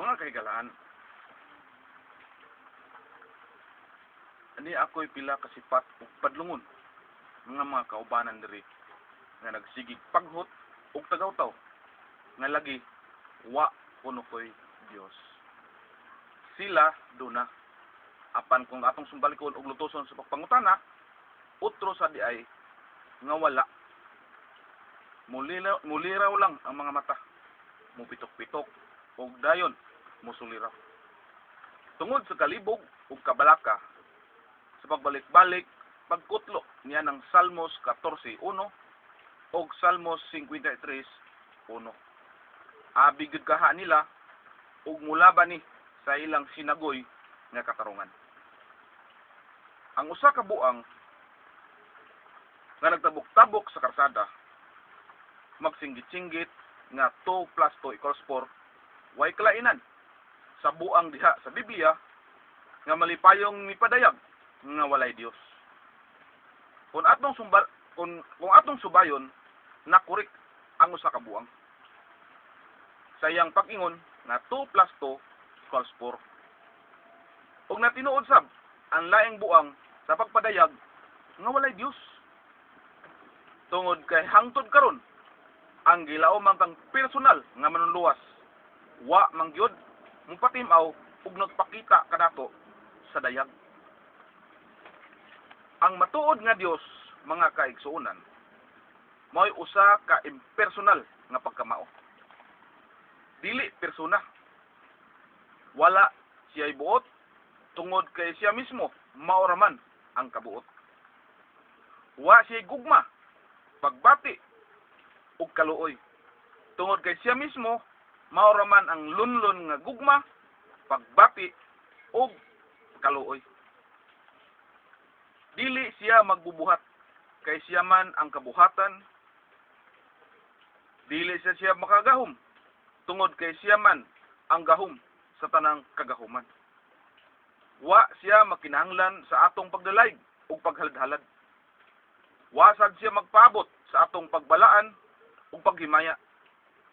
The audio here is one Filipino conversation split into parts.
Mga kahigalaan, ani ako'y pila kasipat ug padlungon mga kaubanan diri nga nagsigig paghot ug tagawtaw nga lagi wa kuno ko'y Dios. Sila duna apan kung atong sumbalikon og lutoson sa pagpangutana, utro sa di ay nga wala. Muliraw lang ang mga mata, mupitok-pitok ug dayon musuliraw. Tungod sa kalibog ug kabalaka sa pagbalik-balik pagkutlo niya ng Salmos 14:1 ug Salmos 53:1. Abigid kaha nila ug mulaban ni sa ilang sinagoy nga katarungan. Ang usa ka buang nga nagtabok-tabok sa karsada magsinggit-singgit nga 2 + 2 = 4 way kalainan sa buang diha sa Biblia nga malipayong mipadayag nga walay Dios. Kung atong subayon nakurik ang usa ka buang. Sayang pag-ingon nga 2 + 2 = 4. Ug natinuod sab ang laing buang sa pagpadayag nga walay Dios. Tungod kay hangtod karon ang gilaom kang personal nga manunluwas wa mangyod mupatimaw ug nagpakita kanato sa dayag. Ang matuod nga Dios, mga kaigsuonan, mao'y usa ka impersonal nga pagkamao. Dili persona. Wala siya'y buot tungod kay siya mismo mao ra man ang kabuot. Wa siya'y gugma, pagbati ug kaluoy. Tungod kay siya mismo mao ra man ang lunlon nga gugma, pagbati ug kaluoy. Dili siya magbubuhat kay siya man ang kabuhatan. Dili siya makagahom tungod kay siya man ang gahom sa tanang kagahuman. Wa siya makinahanglan sa atong pagdalayg ug paghalad-halad. Wa sad siya magpaabot sa atong pagbalaan ug paghimaya.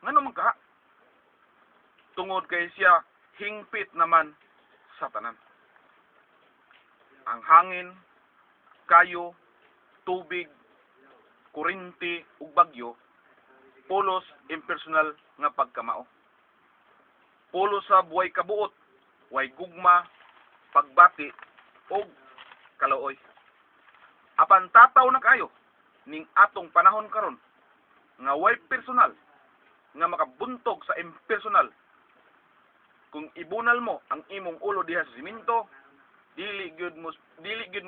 Ngano man kaha? Tungod kay siya hingpit naman sa tanan. Ang hangin, kayo, tubig, kurinti ug bagyo pulos impersonal nga pagkamao. Pulos sa buhay kabuot, way gugma, pagbati ug kaluoy. Apan tataw na kayo ning atong panahon karon nga way personal nga makabuntog sa impersonal. Kung ibunal mo ang imong ulo diha sa siminto, dili gyud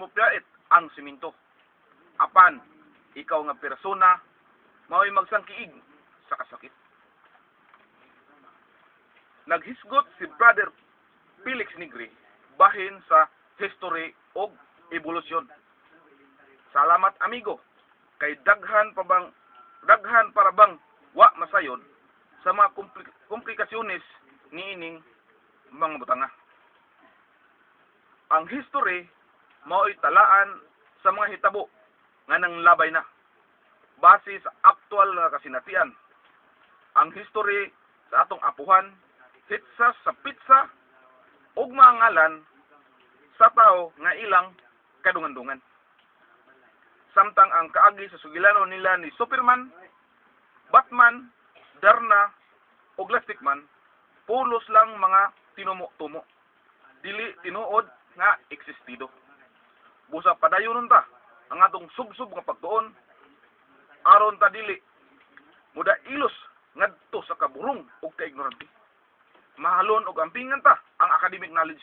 mo piait ang siminto. Apan ikaw nga persona mao'y magsangkiig sa kasakit. Naghisgot si Brother Felix Negri bahin sa history og evolusyon. Salamat amigo kay daghan para bang wa masayon sa mga komplikasyones niining mga butanga. Ang history mao'y talaan sa mga hitabo nga nanglabay na base sa aktual nga kasinatian. Ang history sa atong apuhan hitsa sa pizza ug mga ngalan sa tao nga ilang kadungan-dungan. Samtang ang kaagi sa sugilano nila ni Superman, Batman, Darna ug Plastic Man pulos lang mga tinumo-tumo. Dili tinuod nga existido. Busa padayon ta ang atong subsub nga pagtuon aron ta dili muda ilos ngadto sa kaburong ug kaignorante. Mahalon og ampingan ta ang academic knowledge.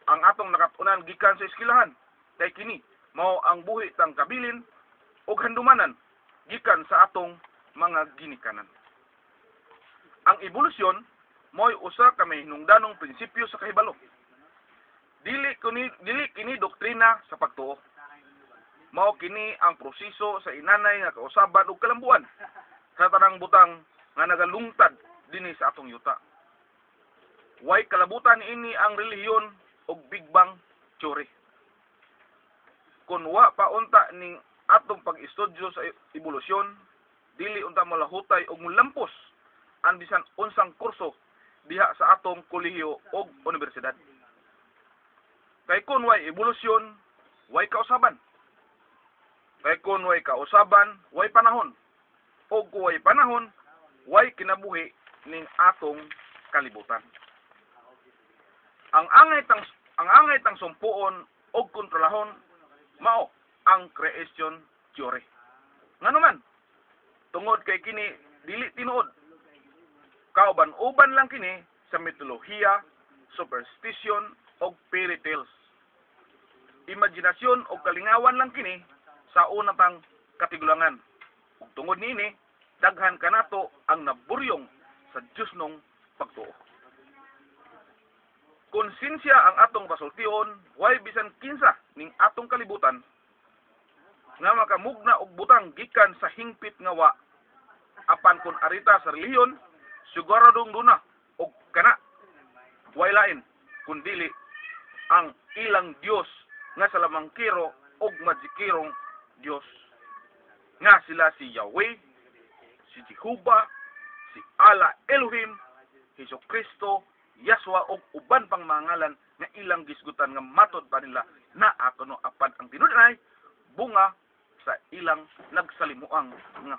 Ang atong nakatunan gikan sa eskwelahan kay kini mao ang buhi tang kabilin ug handumanan gikan sa atong mga ginikanan. Ang evolusyon mo'y usa ka may hinungdanong prinsipyo sa kahibalo. Dili kini doktrina sa pagtuo. Mao kini ang proseso sa inanay nga kausaban ug kalambuan sa tanang butang nga nagalungtad dinhi sa atong yuta. Way kalabutan ini ang relihiyon ug Big Bang theory. Kung wa pa unta ning atong pag-estudyo sa evolusyon, dili unta molahutay og mulampos ang bisan unsang kurso diha sa atong kolehiyo o universidad. Kay kun way evolusyon, way kausaban. Kay kun way kausaban, way panahon. O kung way panahon, way kinabuhi ning atong kalibutan. Ang angay tang sumpuon og kontrolahon mao ang creation theory. Ngano man tungod kay kini dili tinuod. Kauban-uban lang kini sa mitolohiya, superstition og fairy tales. Imaginasyon o kalingawan lang kini sa unatang katigulangan. Ug tungod niini, daghan kanato ang naburyong sa Dios nung pagtuo. Konsensya ang atong pasultion, way bisan kinsa ning atong kalibutan nga makamugna og butang gikan sa hingpit nga wa apan kun arita sa relihiyon siguradong duna og kana way lain kundili ang ilang Dios nga sa lamangkiro og magikirong Dios nga sila si Yahweh, si Jehovah, si Allah Elohim, Jesucristo, Yahshua og uban pang mga ngalan nga ilang gisgutan nga matod pa nila na akono apan ang tinud-ay bunga sa ilang nagsalimuang nga